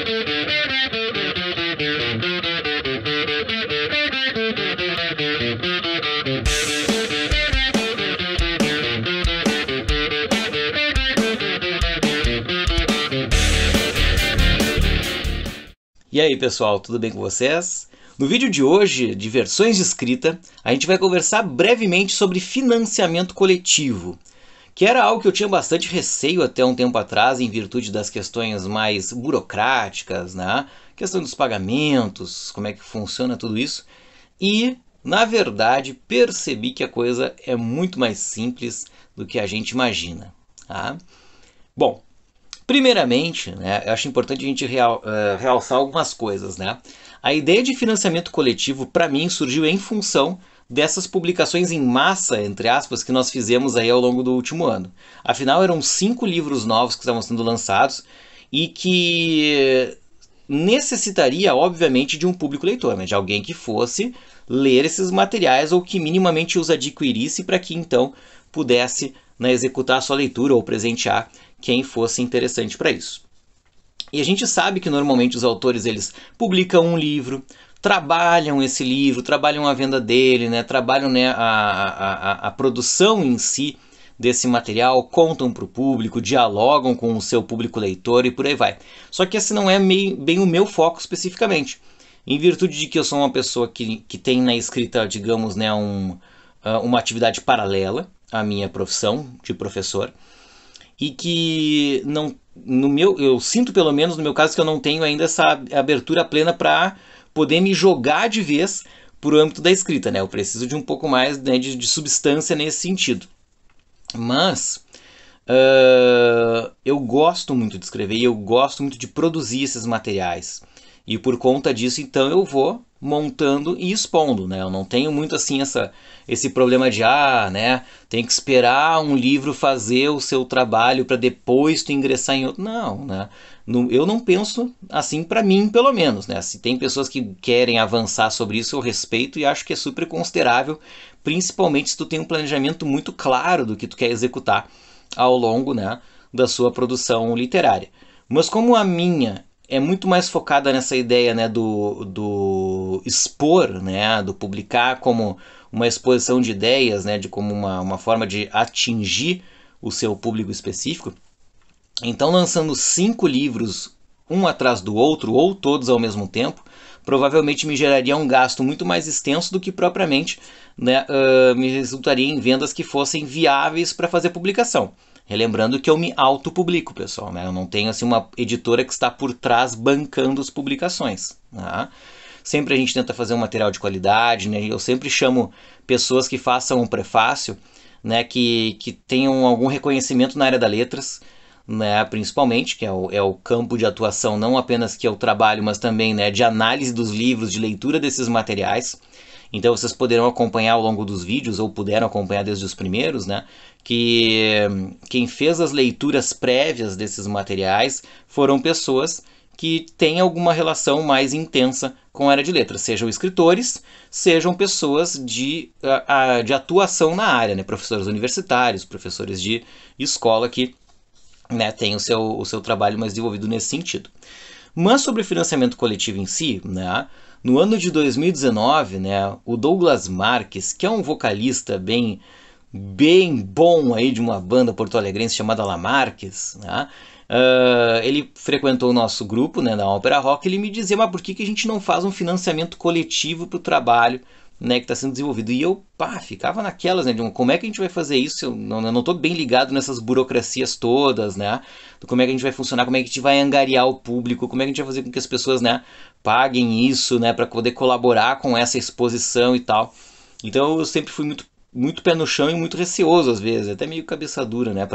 E aí pessoal, tudo bem com vocês? No vídeo de hoje, de versões de escrita, a gente vai conversar brevemente sobre financiamento coletivo, que era algo que eu tinha bastante receio até um tempo atrás, em virtude das questões mais burocráticas, né? Questão dos pagamentos, como é que funciona tudo isso. E, na verdade, percebi que a coisa é muito mais simples do que a gente imagina. Tá? Bom, primeiramente, né, eu acho importante a gente realçar algumas coisas. Né? A ideia de financiamento coletivo, para mim, surgiu em função dessas publicações em massa, entre aspas, que nós fizemos aí ao longo do último ano. Afinal, eram 5 livros novos que estavam sendo lançados e que necessitaria, obviamente, de um público leitor, né, de alguém que fosse ler esses materiais ou que minimamente os adquirisse para que, então, pudesse, né, executar a sua leitura ou presentear quem fosse interessante para isso. E a gente sabe que normalmente os autores eles publicam um livro, trabalham esse livro, trabalham a venda dele, né, trabalham, né, a produção em si desse material, contam para o público, dialogam com o seu público leitor e por aí vai. Só que esse não é bem o meu foco especificamente. Em virtude de que eu sou uma pessoa que tem na escrita, digamos, né, uma atividade paralela à minha profissão de professor, e que eu sinto, pelo menos no meu caso, que eu não tenho ainda essa abertura plena para poder me jogar de vez para o âmbito da escrita. Né? Eu preciso de um pouco mais, né, de substância nesse sentido. Mas eu gosto muito de escrever e eu gosto muito de produzir esses materiais. E por conta disso, então, eu vou montando e expondo, né? Eu não tenho muito assim esse problema de né, tem que esperar um livro fazer o seu trabalho para depois tu ingressar em outro. Não, né? Eu não penso assim, para mim, pelo menos, né? Se tem pessoas que querem avançar sobre isso, eu respeito e acho que é super considerável, principalmente se tu tem um planejamento muito claro do que tu quer executar ao longo, né, da sua produção literária. Mas como a minha é muito mais focada nessa ideia, né, do expor, né, do publicar como uma exposição de ideias, né, de como uma forma de atingir o seu público específico. Então, lançando 5 livros, um atrás do outro, ou todos ao mesmo tempo, provavelmente me geraria um gasto muito mais extenso do que propriamente, né, me resultaria em vendas que fossem viáveis para fazer publicação. Relembrando que eu me autopublico, pessoal, né? Eu não tenho assim, uma editora que está por trás bancando as publicações. Né? Sempre a gente tenta fazer um material de qualidade, né? Eu sempre chamo pessoas que façam um prefácio, né? que tenham algum reconhecimento na área das letras, né? Principalmente, que é o campo de atuação não apenas que eu trabalho, mas também, né, de análise dos livros, de leitura desses materiais. Então vocês poderão acompanhar ao longo dos vídeos, ou puderam acompanhar desde os primeiros, né, que quem fez as leituras prévias desses materiais foram pessoas que têm alguma relação mais intensa com a área de letras, sejam escritores, sejam pessoas de atuação na área, né, professores universitários, professores de escola que, né, têm o seu trabalho mais desenvolvido nesse sentido. Mas sobre o financiamento coletivo em si, né, no ano de 2019, né, o Douglas Marques, que é um vocalista bem bom aí de uma banda porto-alegrense chamada La Marques, né, ele frequentou o nosso grupo, né, da Ópera Rock. Ele me dizia, mas por que a gente não faz um financiamento coletivo para o trabalho, né, que está sendo desenvolvido? E eu ficava naquelas, né, de como é que a gente vai fazer isso? Eu não estou bem ligado nessas burocracias todas, né, como é que a gente vai funcionar, como é que a gente vai angariar o público, como é que a gente vai fazer com que as pessoas, né, paguem isso, né, para poder colaborar com essa exposição e tal. Então eu sempre fui muito pé no chão e muito receoso às vezes, até meio cabeça dura, né,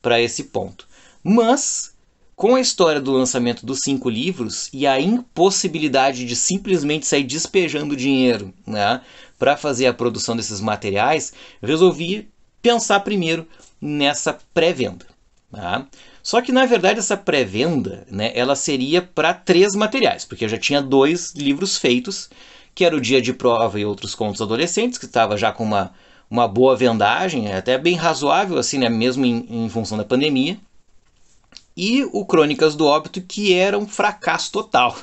para esse ponto. Mas com a história do lançamento dos 5 livros e a impossibilidade de simplesmente sair despejando dinheiro, né, para fazer a produção desses materiais, eu resolvi pensar primeiro nessa pré-venda. Tá? Só que na verdade essa pré-venda, né, ela seria para 3 materiais, porque eu já tinha 2 livros feitos, que era o Dia de Prova e Outros Contos Adolescentes, que estava já com uma boa vendagem, até bem razoável, assim, né, mesmo em função da pandemia. e o Crônicas do Óbito, que era um fracasso total.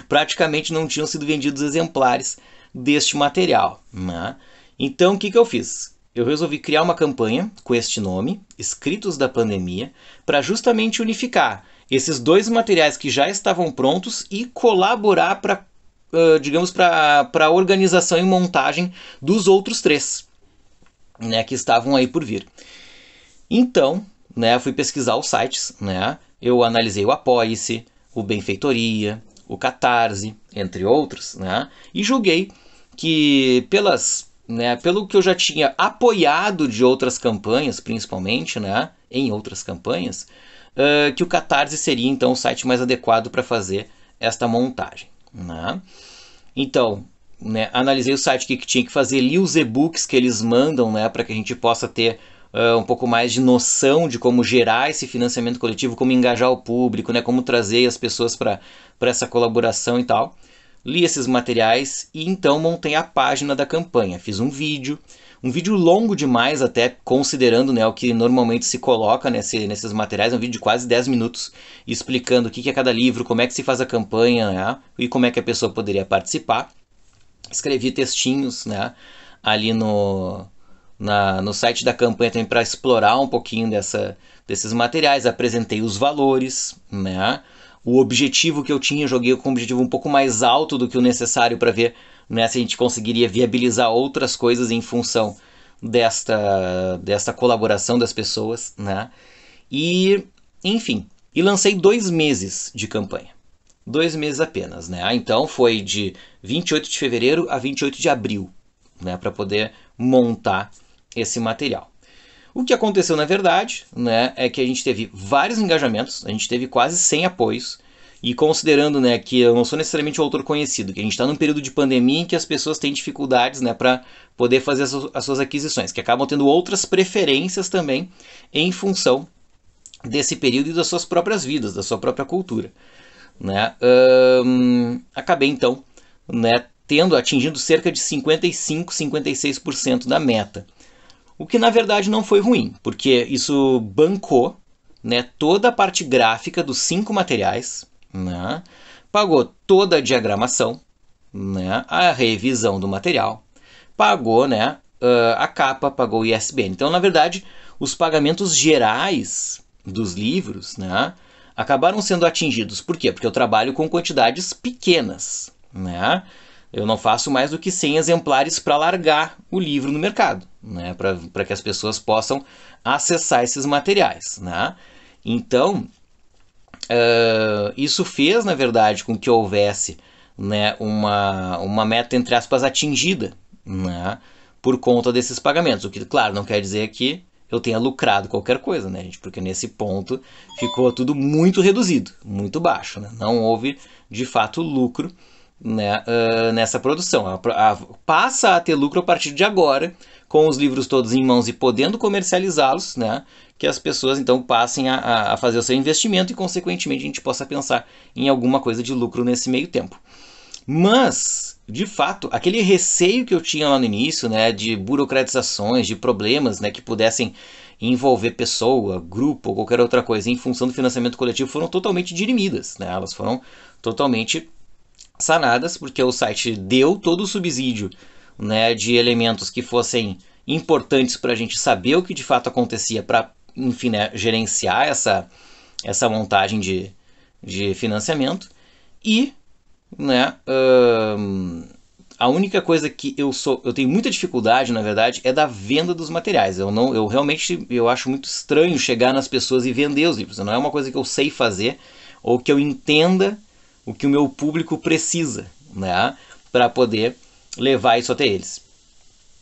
Praticamente não tinham sido vendidos exemplares deste material, né? Então, o que eu fiz? Eu resolvi criar uma campanha com este nome, Escritos da Pandemia, para justamente unificar esses dois materiais que já estavam prontos e colaborar para, digamos, para a organização e montagem dos outros 3, né, que estavam aí por vir. Então, né, fui pesquisar os sites, né, eu analisei o Apoie-se, o Benfeitoria, o Catarse, entre outros, né, e julguei que pelo que eu já tinha apoiado de outras campanhas, principalmente, né, em outras campanhas, que o Catarse seria então o site mais adequado para fazer esta montagem, né? Então, né, analisei o site que tinha que fazer, li os e-books que eles mandam, né, para que a gente possa ter um pouco mais de noção de como gerar esse financiamento coletivo, como engajar o público, né, como trazer as pessoas para essa colaboração e tal. Li esses materiais e então montei a página da campanha. Fiz um vídeo longo demais até, considerando, né, o que normalmente se coloca nesses materiais, um vídeo de quase 10 minutos, explicando o que é cada livro, como é que se faz a campanha, né, e como é que a pessoa poderia participar. Escrevi textinhos, né, ali no site da campanha também para explorar um pouquinho desses materiais, apresentei os valores, né, o objetivo que eu tinha, joguei com um objetivo um pouco mais alto do que o necessário para ver, né, se a gente conseguiria viabilizar outras coisas em função desta colaboração das pessoas, né? E, enfim, e lancei 2 meses de campanha. 2 meses apenas, né? Então foi de 28 de fevereiro a 28 de abril, né, para poder montar esse material. O que aconteceu, na verdade, né, é que a gente teve vários engajamentos, a gente teve quase 100 apoios, e considerando, né, que eu não sou necessariamente um autor conhecido, que a gente está num período de pandemia em que as pessoas têm dificuldades, né, para poder fazer as suas aquisições, que acabam tendo outras preferências também em função desse período e das suas próprias vidas, da sua própria cultura, né? Acabei, então, né, atingindo cerca de 55, 56% da meta. O que na verdade não foi ruim, porque isso bancou, né, toda a parte gráfica dos 5 materiais, né, pagou toda a diagramação, né, a revisão do material, pagou, né, a capa, pagou o ISBN. Então, na verdade, os pagamentos gerais dos livros, né, acabaram sendo atingidos. Por quê? Porque eu trabalho com quantidades pequenas, né? Eu não faço mais do que 100 exemplares para largar o livro no mercado, né? Para que as pessoas possam acessar esses materiais, né? Então, isso fez, na verdade, com que houvesse, né, uma meta, entre aspas, atingida, né, por conta desses pagamentos. O que, claro, não quer dizer que eu tenha lucrado qualquer coisa, né, gente? Porque nesse ponto ficou tudo muito reduzido, muito baixo, né? Não houve, de fato, lucro, né, nessa produção. Passa a ter lucro a partir de agora, com os livros todos em mãos e podendo comercializá-los, né, que as pessoas então passem a fazer o seu investimento e, consequentemente, a gente possa pensar em alguma coisa de lucro nesse meio tempo. Mas, de fato, aquele receio que eu tinha lá no início, né, de burocratizações, de problemas, né, que pudessem envolver pessoa, grupo ou qualquer outra coisa em função do financiamento coletivo, foram totalmente dirimidas, né? Elas foram totalmente sanadas, porque o site deu todo o subsídio, né, de elementos que fossem importantes para a gente saber o que de fato acontecia, para, enfim, né, gerenciar essa montagem de financiamento. E, né, a única coisa que eu tenho muita dificuldade, na verdade, é da venda dos materiais. Eu realmente acho muito estranho chegar nas pessoas e vender os livros. Não é uma coisa que eu sei fazer ou que eu entenda o que o meu público precisa, né, para poder levar isso até eles.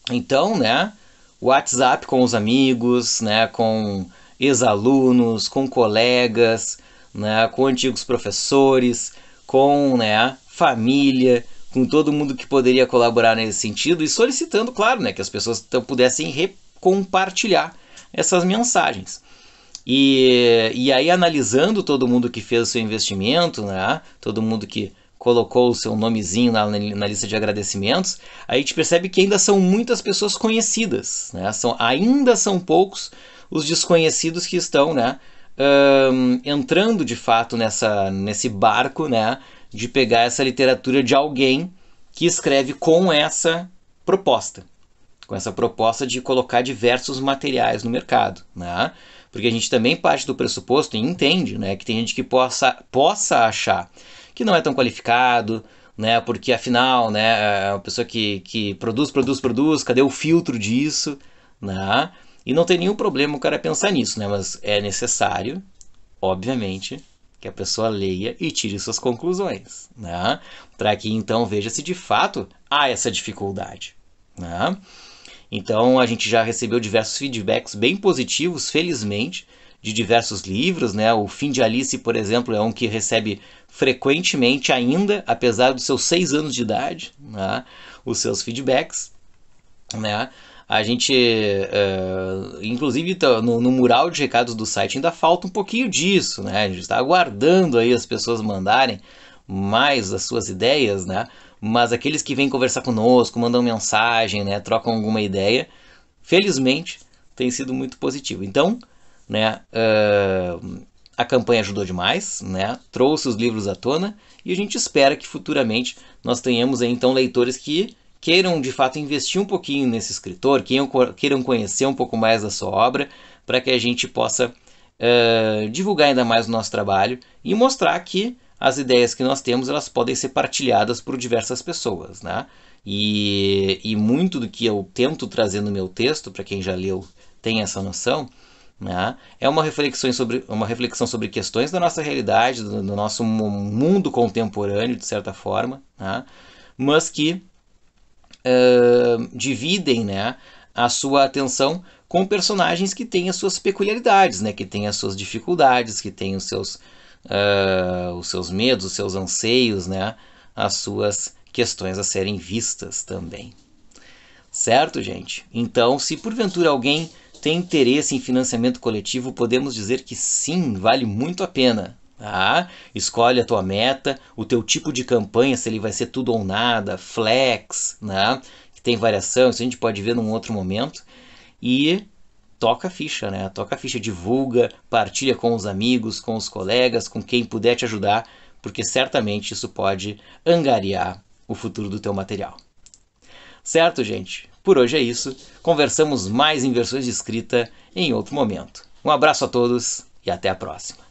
Então, né, WhatsApp com os amigos, né, com ex-alunos, com colegas, né, com antigos professores, com, né, família, com todo mundo que poderia colaborar nesse sentido e solicitando, claro, né, que as pessoas pudessem compartilhar essas mensagens. E aí, analisando todo mundo que fez o seu investimento, né, todo mundo que colocou o seu nomezinho na lista de agradecimentos, a gente percebe que ainda são muitas pessoas conhecidas, né? Ainda são poucos os desconhecidos que estão, né, entrando de fato nesse barco, né, de pegar essa literatura de alguém que escreve com essa proposta de colocar diversos materiais no mercado, né? Porque a gente também parte do pressuposto e entende, né, que tem gente que possa achar que não é tão qualificado, né, porque afinal, né, é uma pessoa que produz, cadê o filtro disso, né? E não tem nenhum problema o cara pensar nisso, né? Mas é necessário, obviamente, que a pessoa leia e tire suas conclusões, né? Para que então veja se de fato há essa dificuldade, né? Então a gente já recebeu diversos feedbacks bem positivos, felizmente, de diversos livros, né? O Fim de Alice, por exemplo, é um que recebe frequentemente ainda, apesar dos seus 6 anos de idade, né? Os seus feedbacks, né? A gente, inclusive no mural de recados do site ainda falta um pouquinho disso, né? A gente está aguardando aí as pessoas mandarem mais as suas ideias, né? Mas aqueles que vêm conversar conosco, mandam mensagem, né? Trocam alguma ideia, felizmente tem sido muito positivo. Então, né? A campanha ajudou demais, né? Trouxe os livros à tona e a gente espera que futuramente nós tenhamos aí, então leitores que queiram de fato investir um pouquinho nesse escritor, queiram conhecer um pouco mais da sua obra, para que a gente possa divulgar ainda mais o nosso trabalho e mostrar que as ideias que nós temos, elas podem ser partilhadas por diversas pessoas, né? E muito do que eu tento trazer no meu texto, para quem já leu tem essa noção, né? É uma reflexão sobre questões da nossa realidade, do nosso mundo contemporâneo, de certa forma, né? Mas que dividem, né, a sua atenção com personagens que têm as suas peculiaridades, né, que têm as suas dificuldades, que têm os seus medos, os seus anseios, né, as suas questões a serem vistas também. Certo, gente? Então, se porventura alguém tem interesse em financiamento coletivo, podemos dizer que sim, vale muito a pena. Tá? Escolhe a tua meta, o teu tipo de campanha, se ele vai ser tudo ou nada, flex, né? Que tem variação, isso a gente pode ver num outro momento. E toca a ficha, né? Toca a ficha, divulga, partilha com os amigos, com os colegas, com quem puder te ajudar, porque certamente isso pode angariar o futuro do teu material. Certo, gente? Por hoje é isso. Conversamos mais em versões de escrita em outro momento. Um abraço a todos e até a próxima.